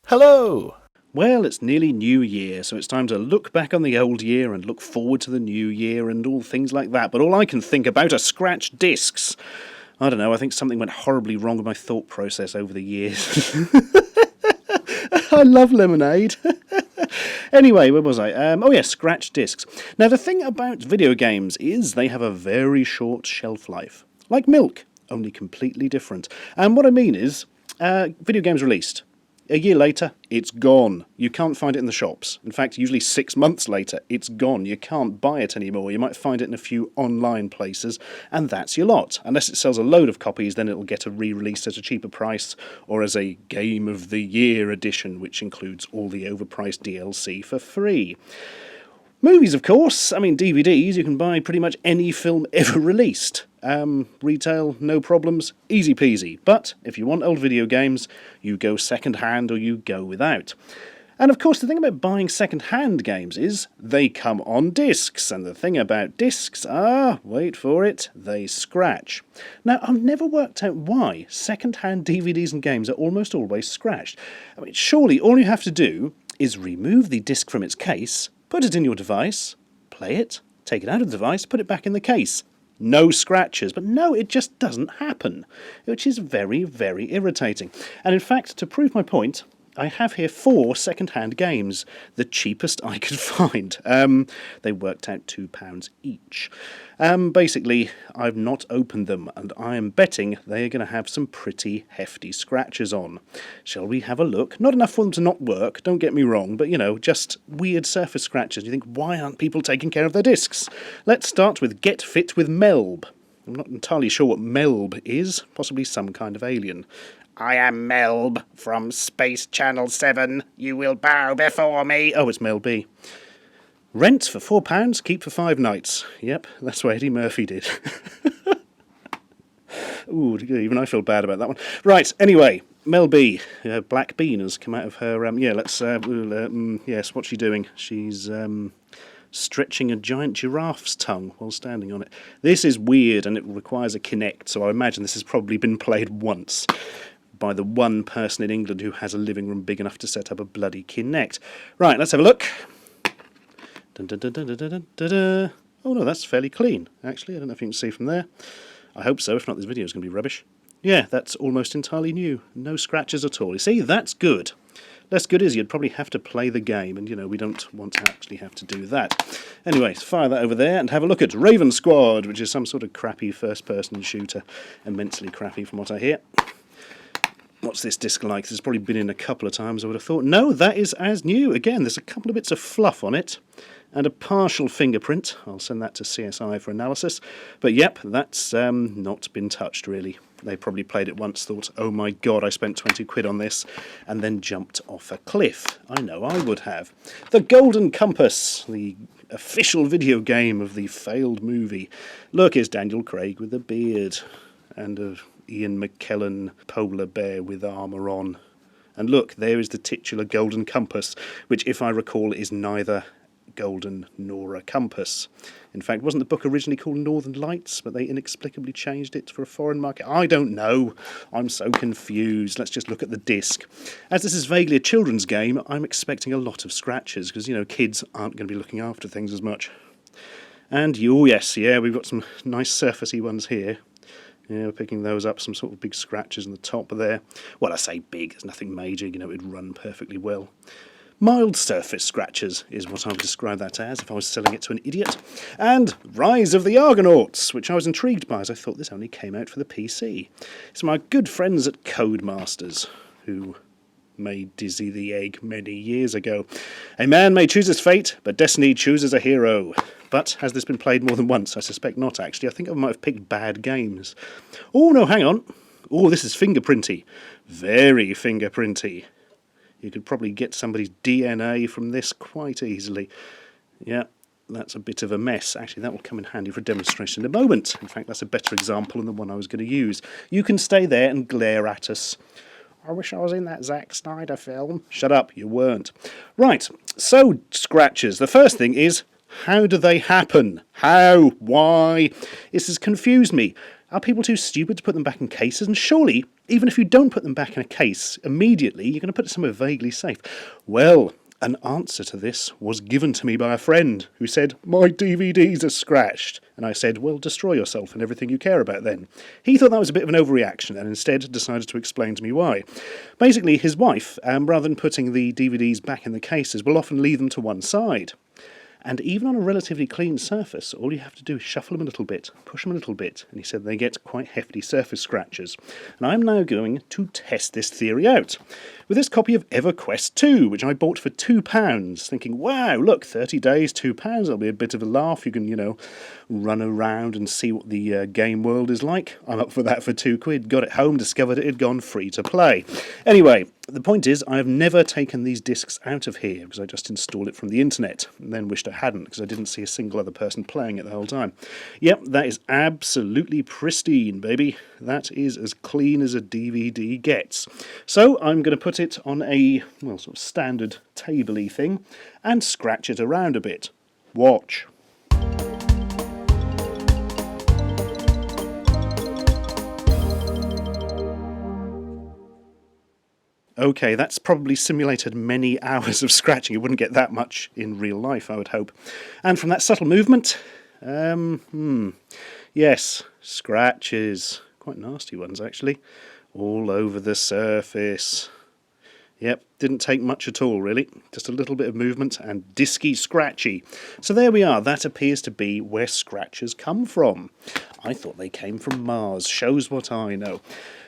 Hello! Well, it's nearly New Year, so it's time to look back on the old year and look forward to the new year and all things like that. But all I can think about are scratched discs. I don't know, I think something went horribly wrong with my thought process over the years. I love lemonade. Anyway, where was I? Scratch discs. Now, the thing about video games is they have a very short shelf life. Like milk, only completely different. And what I mean is, video games released. A year later, it's gone. You can't find it in the shops. In fact, usually 6 months later, it's gone. You can't buy it anymore. You might find it in a few online places, and that's your lot. Unless it sells a load of copies, then it'll get a re-release at a cheaper price, or as a Game of the Year edition, which includes all the overpriced DLC for free. Movies, of course. I mean, DVDs, you can buy pretty much any film ever released. Retail, no problems, easy peasy. But if you want old video games, you go second hand or you go without. And of course, the thing about buying second-hand games is they come on discs. And the thing about discs are, wait for it, they scratch. Now, I've never worked out why second-hand DVDs and games are almost always scratched. I mean, surely all you have to do is remove the disc from its case, put it in your device, play it, take it out of the device, put it back in the case. No scratches. But no, it just doesn't happen, which is very, very irritating. And in fact, to prove my point, I have here 4 second-hand games, the cheapest I could find. They worked out £2 each. Basically, I've not opened them, and I am betting they are going to have some pretty hefty scratches on. Shall we have a look? Not enough for them to not work, don't get me wrong, but, you know, just weird surface scratches. You think, why aren't people taking care of their discs? Let's start with Get Fit with Melb. I'm not entirely sure what Melb is, possibly some kind of alien. I am Melb from Space Channel 7. You will bow before me. Oh, it's Mel B. Rent for £4, keep for 5 nights. Yep, that's what Eddie Murphy did. Ooh, even I feel bad about that one. Right, anyway, Mel B. Black Bean has come out of her... yes, what's she doing? She's... stretching a giant giraffe's tongue while standing on it. This is weird and it requires a Kinect, so I imagine this has probably been played once by the one person in England who has a living room big enough to set up a bloody Kinect. Right, let's have a look. Dun, dun, dun, dun, dun, dun, dun, dun. Oh no, that's fairly clean, actually. I don't know if you can see from there. I hope so, if not this video is going to be rubbish. Yeah, that's almost entirely new. No scratches at all. You see, that's good. Less good is you'd probably have to play the game, and, you know, we don't want to actually have to do that. Anyway, fire that over there and have a look at Raven Squad, which is some sort of crappy first-person shooter. Immensely crappy from what I hear. What's this disc like? This has probably been in a couple of times, I would have thought. No, that is as new. Again, there's a couple of bits of fluff on it and a partial fingerprint. I'll send that to CSI for analysis. But yep, that's not been touched, really. They probably played it once, thought, oh my god, I spent 20 quid on this, and then jumped off a cliff. I know I would have. The Golden Compass, the official video game of the failed movie. Look, it's Daniel Craig with a beard, and a Ian McKellen polar bear with armour on. And look, there is the titular Golden Compass, which, if I recall, is neither golden nor a compass. In fact, wasn't the book originally called Northern Lights, but they inexplicably changed it for a foreign market? I don't know. I'm so confused. Let's just look at the disc. As this is vaguely a children's game, I'm expecting a lot of scratches, because, you know, kids aren't going to be looking after things as much. And, oh yes, yeah, we've got some nice surfacey ones here. Yeah, we're picking those up, some sort of big scratches on the top there. Well, I say big, there's nothing major, you know, it'd run perfectly well. Mild surface scratches is what I would describe that as if I was selling it to an idiot. And Rise of the Argonauts, which I was intrigued by as I thought this only came out for the PC. It's my good friends at Codemasters, who made Dizzy the Egg many years ago. A man may choose his fate, but destiny chooses a hero. But has this been played more than once? I suspect not, actually. I think I might have picked bad games. Oh, no, hang on. Oh, this is fingerprinty. Very fingerprinty. You could probably get somebody's DNA from this quite easily. Yeah, that's a bit of a mess. Actually, that will come in handy for a demonstration in a moment. In fact, that's a better example than the one I was going to use. You can stay there and glare at us. I wish I was in that Zack Snyder film. Shut up, you weren't. Right, so scratches. The first thing is, how do they happen? How? Why? This has confused me. Are people too stupid to put them back in cases? And surely, even if you don't put them back in a case immediately, you're going to put it somewhere vaguely safe. Well, an answer to this was given to me by a friend who said, "My DVDs are scratched." And I said, "Well, destroy yourself and everything you care about then." He thought that was a bit of an overreaction and instead decided to explain to me why. Basically, his wife, rather than putting the DVDs back in the cases, will often leave them to one side. And even on a relatively clean surface, all you have to do is shuffle them a little bit, push them a little bit, and he said they get quite hefty surface scratches. And I'm now going to test this theory out with this copy of EverQuest 2, which I bought for £2, thinking, wow, look, 30 days, £2, that'll be a bit of a laugh. You can, run around and see what the game world is like. I'm up for that for £2. Got it home, discovered it had gone free to play. Anyway, the point is, I have never taken these discs out of here because I just installed it from the internet and then wished I hadn't because I didn't see a single other person playing it the whole time. Yep, that is absolutely pristine, baby. That is as clean as a DVD gets. So I'm going to put it on a, sort of standard table-y thing and scratch it around a bit. Watch. Okay, that's probably simulated many hours of scratching. You wouldn't get that much in real life, I would hope. And from that subtle movement, yes, scratches. Quite nasty ones, actually. All over the surface. Yep, didn't take much at all, really. Just a little bit of movement and disky scratchy. So there we are. That appears to be where scratches come from. I thought they came from Mars. Shows what I know.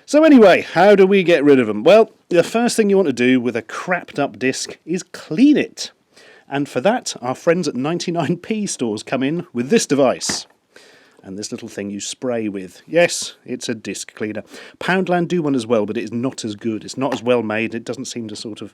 So anyway, how do we get rid of them? Well, the first thing you want to do with a crapped up disc is clean it. And for that, our friends at 99p stores come in with this device. And this little thing you spray with. Yes, it's a disc cleaner. Poundland do one as well, but it is not as good. It's not as well made. It doesn't seem to sort of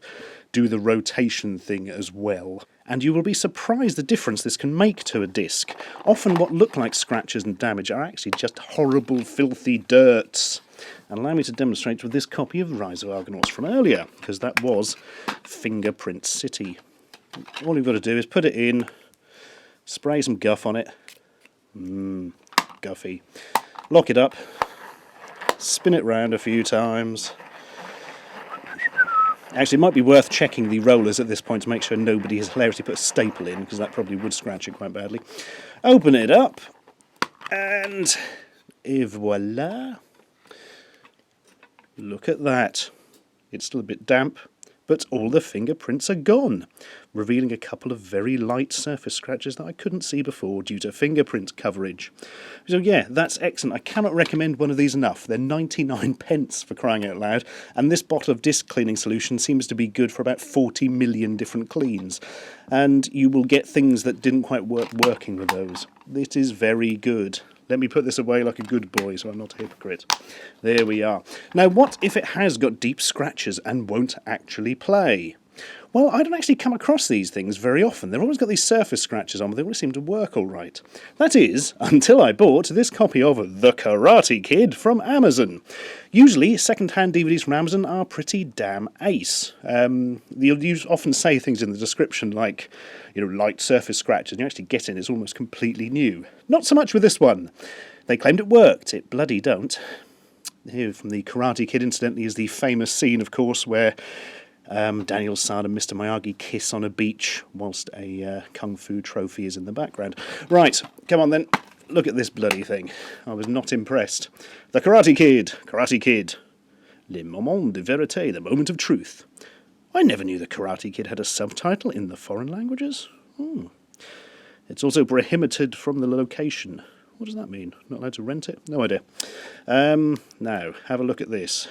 do the rotation thing as well. And you will be surprised the difference this can make to a disc. Often what look like scratches and damage are actually just horrible, filthy dirts. And allow me to demonstrate with this copy of Rise of Argonauts from earlier, because that was Fingerprint City. All you've got to do is put it in, spray some guff on it. Guffy. Lock it up, spin it round a few times. Actually, it might be worth checking the rollers at this point to make sure nobody has hilariously put a staple in, because that probably would scratch it quite badly. Open it up, and voila. Look at that. It's still a bit damp, but all the fingerprints are gone, revealing a couple of very light surface scratches that I couldn't see before due to fingerprint coverage. So yeah, that's excellent. I cannot recommend one of these enough. They're 99 pence for crying out loud, and this bottle of disc cleaning solution seems to be good for about 40 million different cleans, and you will get things that didn't quite work working with those. It is very good. Let me put this away like a good boy so I'm not a hypocrite. There we are. Now, what if it has got deep scratches and won't actually play? Well, I don't actually come across these things very often. They've always got these surface scratches on, but they always seem to work all right. That is, until I bought this copy of The Karate Kid from Amazon. Usually, second-hand DVDs from Amazon are pretty damn ace. You often say things in the description like, light surface scratches, and you actually get in, it's almost completely new. Not so much with this one. They claimed it worked. It bloody don't. Here from The Karate Kid, incidentally, is the famous scene, of course, where Daniel San and Mr. Miyagi kiss on a beach whilst a kung fu trophy is in the background. Right, come on then. Look at this bloody thing. I was not impressed. The Karate Kid. Le moment de vérité, the moment of truth. I never knew The Karate Kid had a subtitle in the foreign languages. It's also prohibited from the location. What does that mean? Not allowed to rent it? No idea. Now, have a look at this.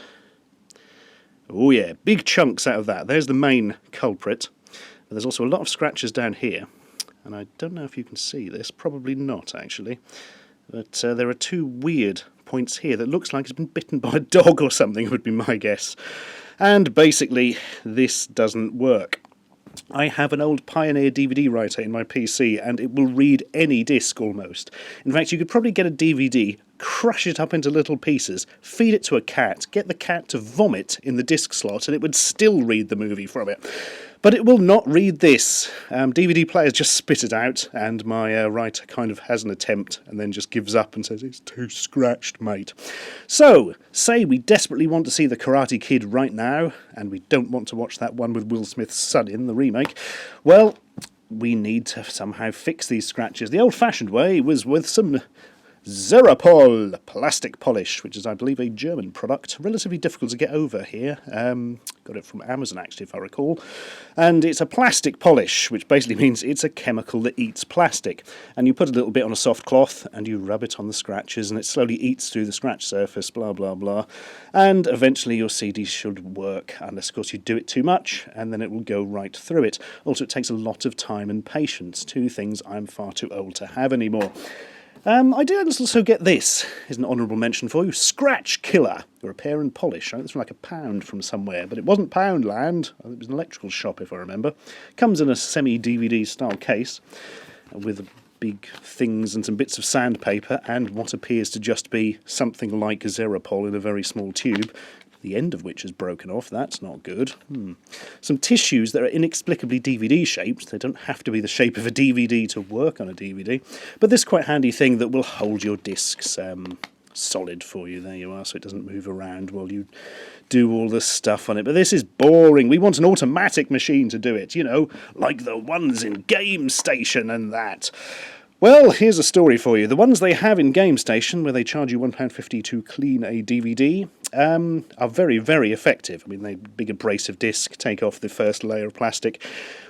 Oh yeah, big chunks out of that. There's the main culprit. But there's also a lot of scratches down here. And I don't know if you can see this. Probably not, actually. But there are two weird points here that looks like it's been bitten by a dog or something, would be my guess. And basically, this doesn't work. I have an old Pioneer DVD writer in my PC, and it will read any disc almost. In fact, you could probably get a DVD, crush it up into little pieces, feed it to a cat, get the cat to vomit in the disc slot, and it would still read the movie from it. But it will not read this. DVD players just spit it out, and my writer kind of has an attempt and then just gives up and says, it's too scratched, mate. So, say we desperately want to see The Karate Kid right now, and we don't want to watch that one with Will Smith's son in, the remake. Well, we need to somehow fix these scratches. The old-fashioned way was with some Xerapol plastic polish, which is, I believe, a German product. Relatively difficult to get over here. Got it from Amazon, actually, if I recall. And it's a plastic polish, which basically means it's a chemical that eats plastic. And you put a little bit on a soft cloth, and you rub it on the scratches, and it slowly eats through the scratch surface, blah, blah, blah. And eventually your CD should work, unless, of course, you do it too much, and then it will go right through it. Also, it takes a lot of time and patience, two things I'm far too old to have anymore. I did also get this, is an honourable mention for you, Scratch Killer, repair and polish. It's from like £1 from somewhere, but it wasn't Poundland, it was an electrical shop if I remember. Comes in a semi-DVD style case, with big things and some bits of sandpaper, and what appears to just be something like Xerapol in a very small tube, the end of which is broken off. That's not good. Some tissues that are inexplicably DVD shaped. They don't have to be the shape of a DVD to work on a DVD, but this quite handy thing that will hold your discs solid for you. There you are, so it doesn't move around while you do all the stuff on it. But this is boring. We want an automatic machine to do it, you know, like the ones in Game Station and that. Well, here's a story for you. The ones they have in Game Station, where they charge you £1.50 to clean a DVD, are very, very effective. I mean, they big abrasive disc, take off the first layer of plastic,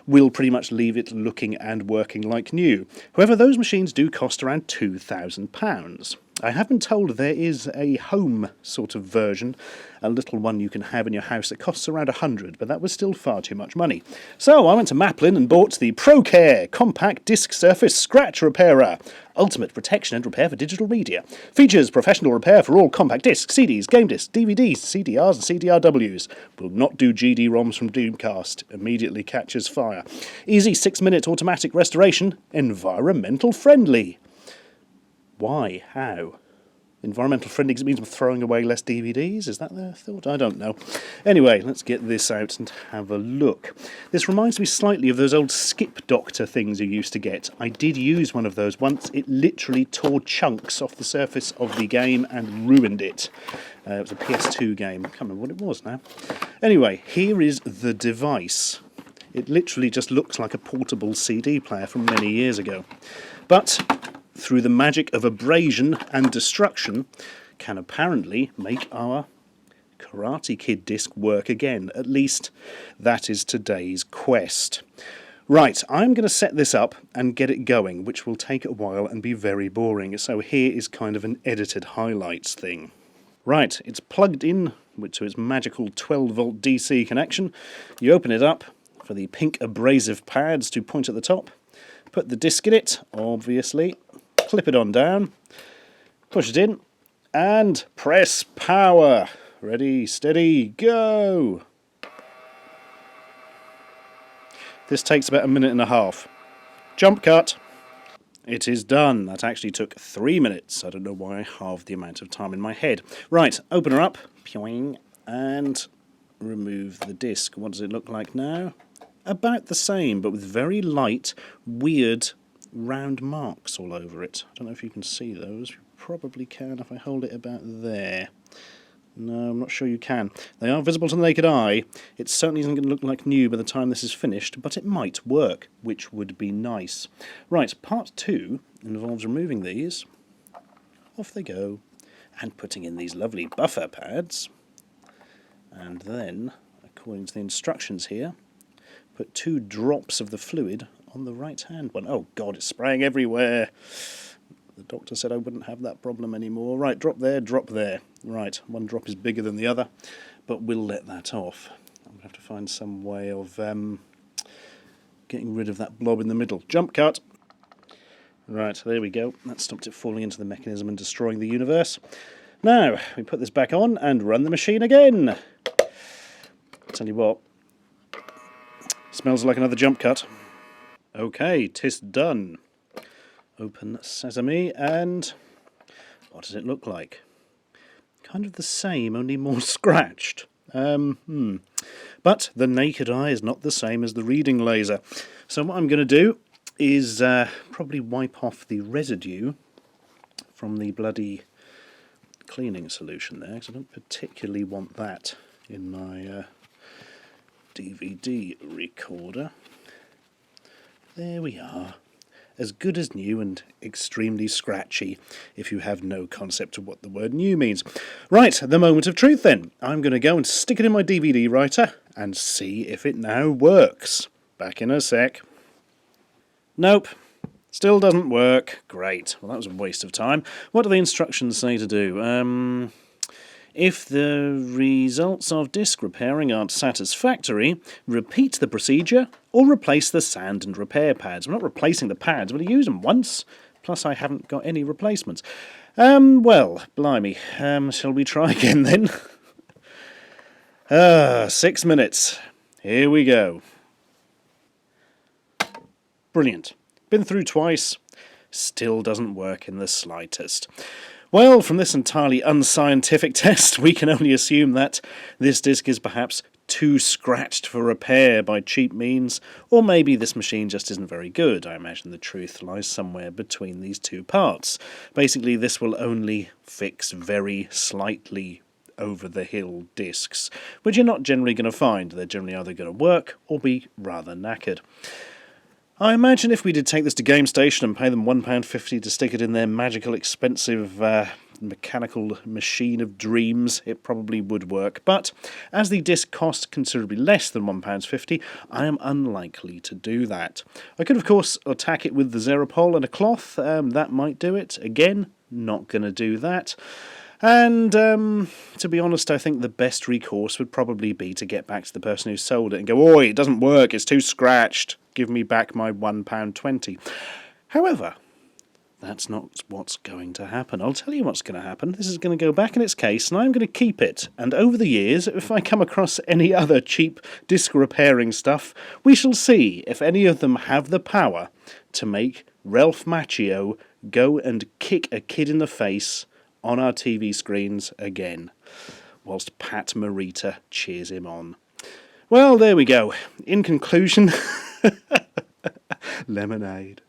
will pretty much leave it looking and working like new. However, those machines do cost around £2,000. I have been told there is a home sort of version, a little one you can have in your house that costs around £100, but that was still far too much money. So I went to Maplin and bought the ProCare Compact Disc Surface Scratch Repairer. Ultimate protection and repair for digital media. Features professional repair for all compact discs, CDs, game discs, DVDs, CDRs and CDRWs. Will not do GD-ROMs from Dreamcast. Immediately catches fire. Easy 6-minute automatic restoration. Environmental friendly. Why? How? Environmental friendly because it means we're throwing away less DVDs? Is that their thought? I don't know. Anyway, let's get this out and have a look. This reminds me slightly of those old Skip Doctor things you used to get. I did use one of those once. It literally tore chunks off the surface of the game and ruined it. It was a PS2 game. I can't remember what it was now. Anyway, here is the device. It literally just looks like a portable CD player from many years ago. But through the magic of abrasion and destruction, can apparently make our Karate Kid disc work again. At least that is today's quest. Right, I'm going to set this up and get it going, which will take a while and be very boring. So here is kind of an edited highlights thing. Right, it's plugged in to its magical 12-volt DC connection. You open it up for the pink abrasive pads to point at the top. Put the disc in it, obviously. Clip it on down, push it in, and press power. Ready, steady, go! This takes about a minute and a half. Jump cut. It is done. That actually took 3 minutes. I don't know why I halved the amount of time in my head. Right, open her up, and remove the disc. What does it look like now? About the same, but with very light, weird round marks all over it. I don't know if you can see those. You probably can if I hold it about there. No, I'm not sure you can. They are visible to the naked eye. It certainly isn't going to look like new by the time this is finished, but it might work, which would be nice. Right, part 2 involves removing these. Off they go. And putting in these lovely buffer pads. And then, according to the instructions here, put 2 drops of the fluid on the right-hand one. Oh, God, it's spraying everywhere. The doctor said I wouldn't have that problem anymore. Right, drop there, drop there. Right, one drop is bigger than the other, but we'll let that off. I'm going to have to find some way of getting rid of that blob in the middle. Jump cut. Right, there we go. That stopped it falling into the mechanism and destroying the universe. Now, we put this back on and run the machine again. Tell you what, smells like another jump cut. Okay, 'tis done. Open sesame, and what does it look like? Kind of the same, only more scratched. But the naked eye is not the same as the reading laser. So what I'm going to do is probably wipe off the residue from the bloody cleaning solution there, because I don't particularly want that in my DVD recorder. There we are. As good as new and extremely scratchy, if you have no concept of what the word new means. Right, the moment of truth then. I'm going to go and stick it in my DVD writer and see if it now works. Back in a sec. Nope. Still doesn't work. Great. Well, that was a waste of time. What do the instructions say to do? If the results of disk repairing aren't satisfactory, repeat the procedure or replace the sand and repair pads. I'm not replacing the pads, but I used them once. Plus, I haven't got any replacements. Well, blimey. Shall we try again then? 6 minutes. Here we go. Brilliant. Been through twice. Still doesn't work in the slightest. Well, from this entirely unscientific test, we can only assume that this disc is perhaps too scratched for repair by cheap means, or maybe this machine just isn't very good. I imagine the truth lies somewhere between these two parts. Basically, this will only fix very slightly over-the-hill discs, which you're not generally going to find. They're generally either going to work or be rather knackered. I imagine if we did take this to GameStation and pay them £1.50 to stick it in their magical, expensive mechanical machine of dreams, it probably would work. But as the disc costs considerably less than £1.50, I am unlikely to do that. I could, of course, attack it with the Xeropol and a cloth. That might do it. Again, not going to do that. And, to be honest, I think the best recourse would probably be to get back to the person who sold it and go, "Oi, it doesn't work, it's too scratched. Give me back my £1.20. However, that's not what's going to happen. I'll tell you what's going to happen. This is going to go back in its case, and I'm going to keep it. And over the years, if I come across any other cheap disc repairing stuff, we shall see if any of them have the power to make Ralph Macchio go and kick a kid in the face on our TV screens again, whilst Pat Morita cheers him on. Well, there we go. In conclusion, lemonade.